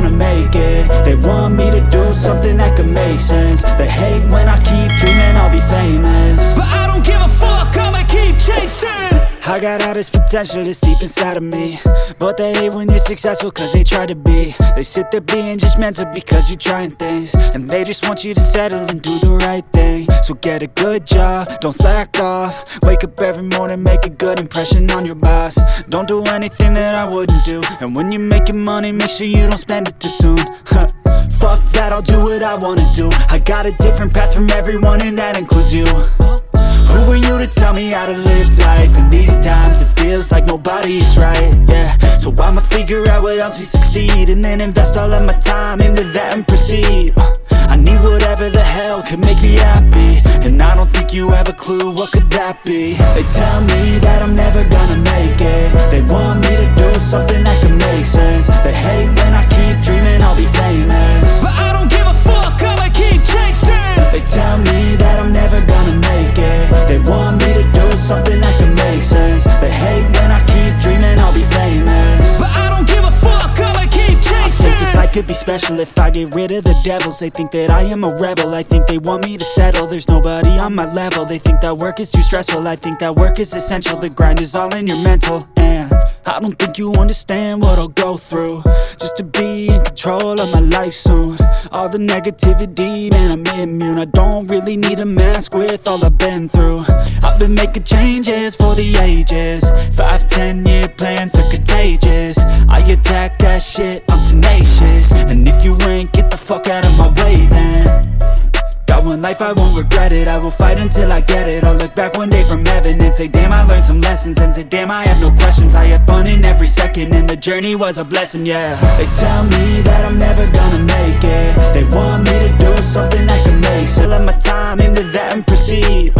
gonna make it. They want me to do something that could make sense. They hate when I keep dreaming I'll be famous, but I don't give a fuck, I'ma keep chasing. I got all this potential that's deep inside of me, but they hate when you're successful cause they try to be. They sit there being judgmental because you're trying things, and they just want you to settle and do the right thing. So get a good job, don't slack off. Wake up every morning, make a good impression on your boss. Don't do anything that I wouldn't do, and when you're making money, make sure you don't spend it too soon. Fuck that, I'll do what I wanna do. I got a different path from everyone, and that includes you. Who are you to tell me how to live life? In these times it feels like nobody's right, yeah. So I'ma figure out what else we succeed, and then invest all of my time into that and proceed. I need whatever the hell could make me happy, and I don't think you have a clue what could that be. They tell me that I'm never gonna make it. They want me to do something that could make sense. They hate when I keep dreaming I'll be famous, but I don't give a fuck, I'ma keep chasing. They tell me that I'm never gonna make it. They want me to do something that could make sense. They hate when I keep dreaming I'll be famous, but I don't give a fuck, I'ma keep chasing. I think this life could be special if I get rid of the devils. They think that I am a rebel, I think they want me to settle. There's nobody on my level. They think that work is too stressful, I think that work is essential. The grind is all in your mental, and I don't think you understand what I'll go through just to be in control of my life soon. All the negativity, man, I'm immune. I don't really need a mask with all I've been through. I've been making changes for the ages. 5-10-year plans are contagious. I attack that shit, I'm tenacious. And if you ain't, get the fuck out of my way then. Got one life, I won't regret it. I will fight until I get it. I'll look back one day from heaven and say, damn, I learned some lessons. And say, damn, I had no questions. I had fun in every second, and the journey was a blessing, yeah. They tell me that I'm never gonna make it. They want me to do something that can make sense. Let my time into that and proceed.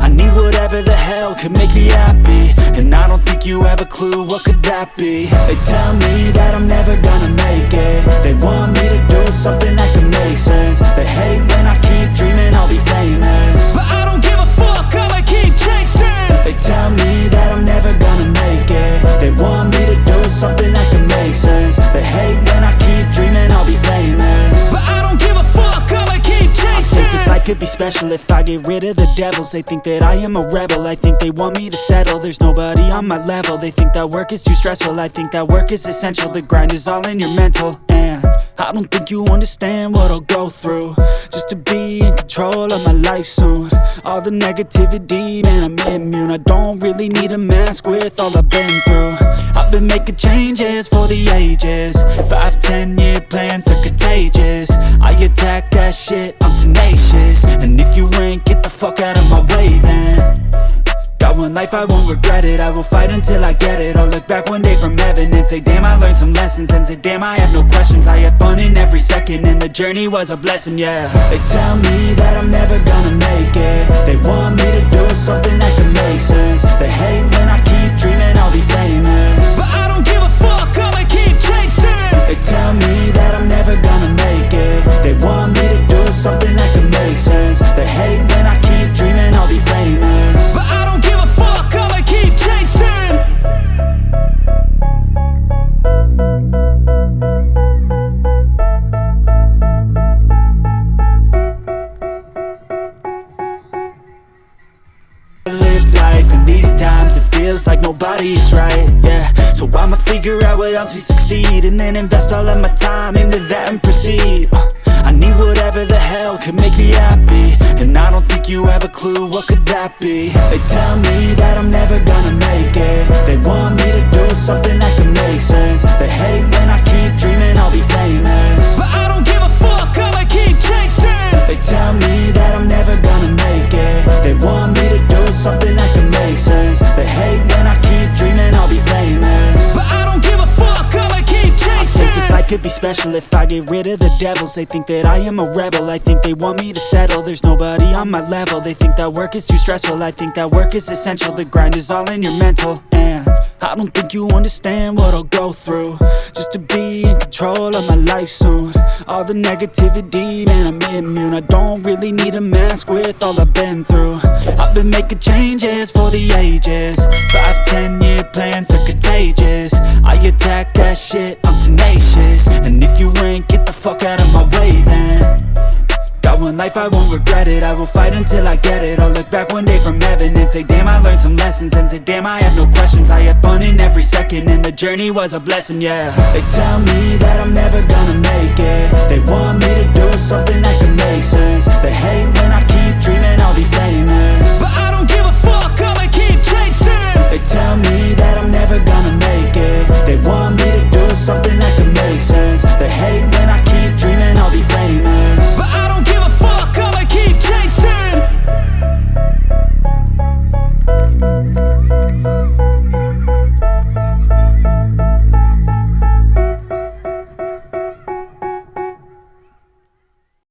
I need whatever the hell could make me happy, and I don't think you have a clue what could that be. They tell me that I'm never gonna make it. They want me to do something that can make sense. They hate when I keep dreaming I'll be famous, but I don't give a fuck, I'ma keep chasing. They tell me that I'm never gonna make it. They want me to do something that can make sense. They hate when I keep dreaming I'll be famous, but I don't give a fuck, I'ma keep chasing. I think this life could be special if I get rid of the devils. They think that I am a rebel, I think they want me to settle. There's nobody on my level. They think that work is too stressful, I think that work is essential. The grind is all in your mental, and I don't think you understand what I'll go through just to be in control of my life soon. All the negativity, man, I'm immune. I don't really need a mask with all I've been through. I've been making changes for the ages. 5-10-year plans are contagious. I attack that shit, I'm tenacious. And if you ain't, get the fuck out of my way then. Got one life, I won't regret it. I will fight until I get it. I'll look back one day from heaven and say, damn, I learned some lessons. And say, damn, I had no questions. I had fun in every second, and the journey was a blessing, yeah. They tell me that I'm never gonna make it. They want me to do something that can make sense. They hate when I keep dreaming I'll be famous, but I don't give a fuck, I'ma keep chasing. They tell me that I'm never gonna make it. They want me to do something that can make sense. They hate when I keep dreaming I'll be famous, but I don't give a fuck, I'ma keep chasing. Live life in these times, it feels like nobody's right, yeah. So I'ma figure out what else we succeed, and then invest all of my time into that and proceed. I need whatever the hell could make me happy, and I don't think you have a clue what could that be. They tell me that I'm never gonna make it. They want me to do something that can make sense. They hate when I keep dreaming I'll be famous, but I don't give a fuck, I'ma keep chasing. They tell me that I'm never gonna make it. They want me to do something that can make sense. They hate when I keep dreaming I'll be famous, but I don't give a fuck, I'ma keep chasing. I think this life could be special if I get rid of the devils. They think that I am a rebel, I think they want me to settle. There's nobody on my level. They think that work is too stressful, I think that work is essential. The grind is all in your mental, and I don't think you understand what I'll go through just to be in control of my life soon. All the negativity, man, I'm immune. I don't really need a mask with all I've been through. I've been making changes for the ages. 5-10 year plans are contagious. I attack that shit, I'm tenacious. And if you ain't, get the fuck out of my way then. Got one life, I won't regret it. I will fight until I get it. I'll look back one day from heaven and say, damn, I learned some lessons. And say, damn, I had no questions. I had fun in every second, and the journey was a blessing, yeah. They tell me that I'm never gonna make it. They want me to do